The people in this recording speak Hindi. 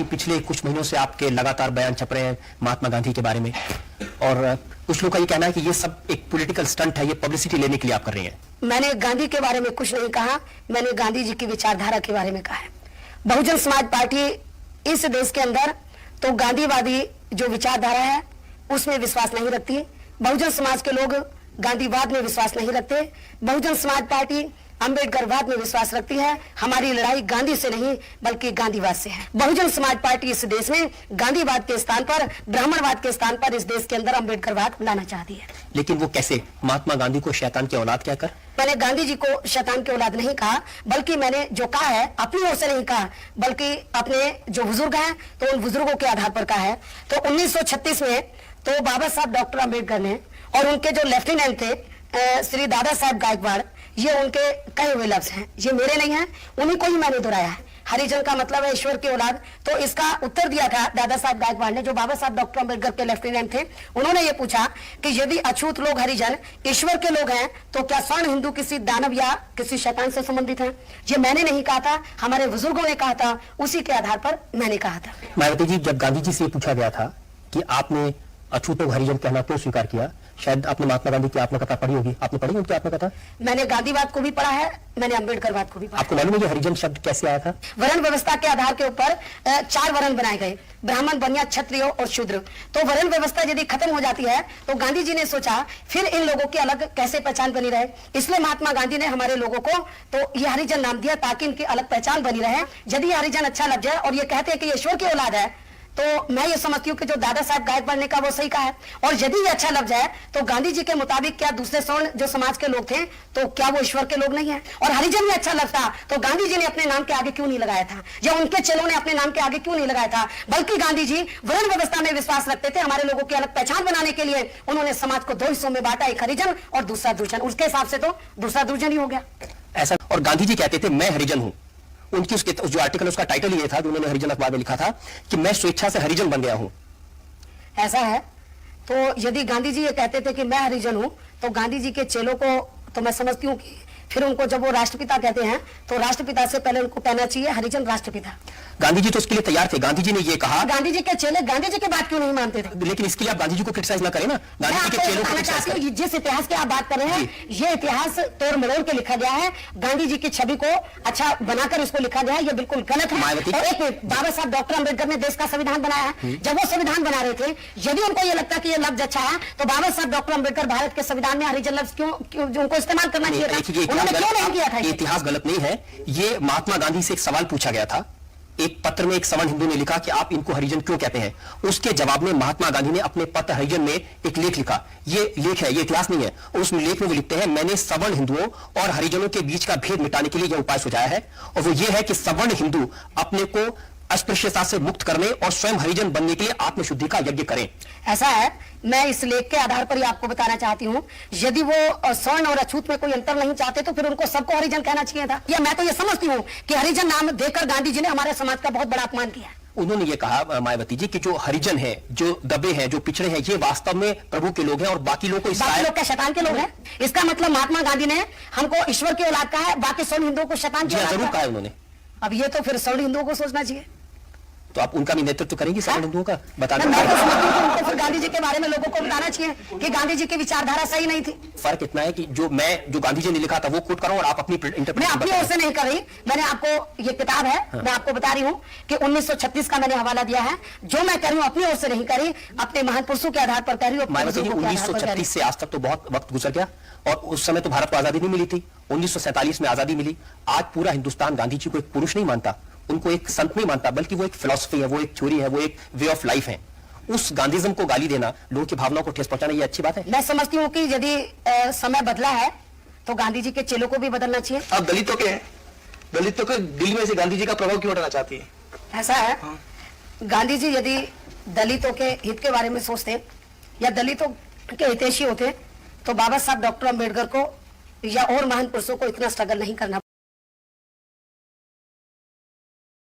पिछले कुछ महीनों से आपके लगातार बयान छप रहे हैं महात्मा गांधी के बारे में, और कुछ लोग का ये कहना है कि ये सब एक पॉलिटिकल स्टंट है, ये पब्लिसिटी लेने के लिए आप कर रही हैं। मैंने गांधी के बारे में कुछ नहीं कहा, मैंने गांधी जी की विचारधारा के बारे में कहा है। बहुजन समाज पार्टी इस देश के अंदर तो गांधीवादी जो विचारधारा है उसमें विश्वास नहीं रखती। बहुजन समाज के लोग गांधीवाद में विश्वास नहीं रखते। बहुजन समाज पार्टी अंबेडकरवाद में विश्वास रखती है। हमारी लड़ाई गांधी से नहीं बल्कि गांधीवाद से है। बहुजन समाज पार्टी इस देश में गांधीवाद के स्थान पर, ब्राह्मणवाद के स्थान पर इस देश के अंदर अंबेडकरवाद लाना चाहती है। लेकिन वो कैसे? महात्मा गांधी को शैतान की औलाद कहकर? मैंने गांधी जी को शैतान की औलाद नहीं कहा, बल्कि मैंने जो कहा है अपनी ओर से नहीं कहा, बल्कि अपने जो बुजुर्ग हैं तो उन बुजुर्गों के आधार पर कहा है। तो 1936 में तो बाबा साहब डॉक्टर अंबेडकर ने और उनके जो लेफ्टिनेंट थे श्री दादा साहब गायकवाड़, ये उनके कहे हुए लफ्ज हैं, ये मेरे नहीं हैं, उन्हीं को ही मैंने दोहराया है। हरिजन का मतलब है ईश्वर की औलाद। तो इसका उत्तर दिया था दादा साहब गायकवाड़ ने, जो बाबा साहब डॉक्टर अंबेडकर के लेफ्टिनेंट थे। उन्होंने ये पूछा कि यदि अछूत लोग हरिजन ईश्वर के लोग हैं तो क्या स्वर्ण हिंदू किसी दानव या किसी शैतान से संबंधित है? ये मैंने नहीं कहा था, हमारे बुजुर्गों ने कहा था, उसी के आधार पर मैंने कहा था। मायावती जी, जब गांधी जी से पूछा गया था कि आपने अछूतों हरिजन कहना क्यों स्वीकार किया, शायद आपने महात्मा गांधी की आत्मकथा पढ़ी होगी, आपने पढ़ी उनकी आत्मकथा? मैंने गांधीवाद को भी पढ़ा है, मैंने अंबेडकरवाद को भी पढ़ा। आपको मालूम है ये हरिजन शब्द कैसे आया था? वर्ण व्यवस्था के आधार के ऊपर 4 वर्ण बनाए गए, ब्राह्मण, बनिया, क्षत्रिय और शूद्र। तो वर्ण व्यवस्था यदि खत्म हो जाती है तो गांधी जी ने सोचा फिर इन लोगों की अलग कैसे पहचान बनी रहे, इसलिए महात्मा गांधी ने हमारे लोगों को तो ये हरिजन नाम दिया ताकि इनकी अलग पहचान बनी रहे। यदि हरिजन अच्छा लग जाए और ये कहते हैं कि ईश्वर की औलाद है, तो मैं ये समझती हूँ कि जो दादा साहब गायकवाड़ ने कहा वो सही कहा है। और यदि ये अच्छा लग जाए तो गांधी जी के मुताबिक क्या दूसरे स्वर्ण जो समाज के लोग थे तो क्या वो ईश्वर के लोग नहीं है? और हरिजन भी अच्छा लगता तो गांधी जी ने अपने नाम के आगे क्यों नहीं लगाया था, या उनके चेलों ने अपने नाम के आगे क्यों नहीं लगाया था? बल्कि गांधी जी वर्ण व्यवस्था में विश्वास रखते थे। हमारे लोगों की अलग पहचान बनाने के लिए उन्होंने समाज को 2 हिस्सों में बांटा, एक हरिजन और दूसरा दुर्जन। उसके हिसाब से तो दूसरा दुर्जन ही हो गया ऐसा। और गांधी जी कहते थे मैं हरिजन हूं। उनकी उसके जो आर्टिकल उसका टाइटल ये था जो उन्होंने हरिजन अखबार में लिखा था कि मैं स्वेच्छा से हरिजन बन गया हूं। ऐसा है तो यदि गांधी जी ये कहते थे कि मैं हरिजन हूं तो गांधी जी के चेलों को तो मैं समझती हूँ कि फिर उनको जब वो राष्ट्रपिता कहते हैं तो राष्ट्रपिता से पहले उनको कहना चाहिए हरिजन राष्ट्रपिता। गांधी जी तो इसके लिए तैयार थे। गांधी जी ने ये कहा, गांधी जी के चेले गांधी जी की बात क्यों नहीं मानते थे? लेकिन इसके लिए आप गांधी जी को क्रिटिसाइज ना करें ना, गांधी जी के चेलों को क्रिटिसाइज करें। जिस इतिहास की आप बात कर रहे हैं ये इतिहास तोड़ मरोड़ के लिखा गया है, गांधी जी की छवि को अच्छा बनाकर इसको लिखा गया है, ये बिल्कुल गलत है। और एक मिनट, बाबा साहब डॉक्टर अंबेडकर ने देश का संविधान बनाया है। जब वो संविधान बना रहे थे, यदि उनको ये लगता कि ये लफ्ज अच्छा है तो बाबा साहब डॉक्टर अंबेडकर भारत के संविधान में हरिजन लफ्ज क्यों उनको इस्तेमाल करना चाहिए था? उन्होंने क्यों नहीं किया था? इतिहास गलत नहीं है। ये महात्मा गांधी से एक सवाल पूछा गया था, एक पत्र में एक सवर्ण हिंदू ने लिखा कि आप इनको हरिजन क्यों कहते हैं। उसके जवाब में महात्मा गांधी ने अपने पत्र हरिजन में एक लेख लिखा। ये लेख है, ये इतिहास नहीं है। और उस लेख में वो लिखते हैं, मैंने सवर्ण हिंदुओं और हरिजनों के बीच का भेद मिटाने के लिए यह उपाय सुझाया है, और वो ये है कि सवर्ण हिंदू अपने को अस्पृश्यता से मुक्त करने और स्वयं हरिजन बनने के लिए आत्मशुद्धि का यज्ञ करें। ऐसा है, मैं इस लेख के आधार पर ही आपको बताना चाहती हूँ, यदि वो स्वर्ण और अछूत में कोई अंतर नहीं चाहते तो फिर उनको सबको हरिजन कहना चाहिए था। या मैं तो ये समझती हूँ कि हरिजन नाम देकर गांधी जी ने हमारे समाज का बहुत बड़ा अपमान किया। उन्होंने ये कहा मायावती जी कि जो हरिजन है, जो दबे हैं, जो पिछड़े हैं, ये वास्तव में प्रभु के लोग हैं और बाकी लोग क्या शैतान के लोग हैं? इसका मतलब महात्मा गांधी ने हमको ईश्वर की औलाद कहा है, बाकी स्वर्ण हिंदुओं को शैतान की औलाद जरूर कहा है उन्होंने। अब ये तो फिर स्वर्ण हिंदुओं को सोचना चाहिए। तो आप उनका भी नेतृत्व करेंगे सवर्ण हिंदुओं का? बता दें। मैं तो समझती हूं कि फिर गांधी जी के बारे में लोगों को बताना चाहिए कि गांधी जी की विचारधारा सही नहीं थी। फर्क इतना है कि जो गांधी जी ने लिखा था वो कोट करूं और आप अपनी मैं अपनी ओर से नहीं कर रही, मैंने आपको ये किताब है, मैं आपको बता रही हूँ कि 1936 का मैंने हवाला दिया है। जो मैं कर रही हूँ अपनी ओर से नहीं करी, अपने महान पुरुषों के आधार पर कर रही हूँ। 1936 से आज तक तो बहुत वक्त गुजर गया और उस समय तो भारत को आजादी नहीं मिली थी। 1947 में आजादी मिली। आज पूरा हिंदुस्तान गांधी जी को एक पुरुष नहीं मानता, उनको एक संत नहीं मानता, बल्कि वो एक फिलॉसफी है, वो एक थ्योरी है, वो एक वे ऑफ लाइफ है। उस गांधीज्म को गाली देना, लोगों की भावनाओं को ठेस पहुंचाना, ये अच्छी बात है? मैं समझती हूँ कि यदि समय बदला है तो गांधी जी के चेलों को भी बदलना चाहिए। अब दलितों के दिल में से गांधी जी का प्रभाव क्यों हटाना चाहती है? ऐसा है, गांधी जी यदि दलितों के हित के बारे में सोचते या दलितों के हितैषी होते तो बाबा साहब डॉक्टर अंबेडकर को या और महान पुरुषों को इतना स्ट्रगल नहीं करना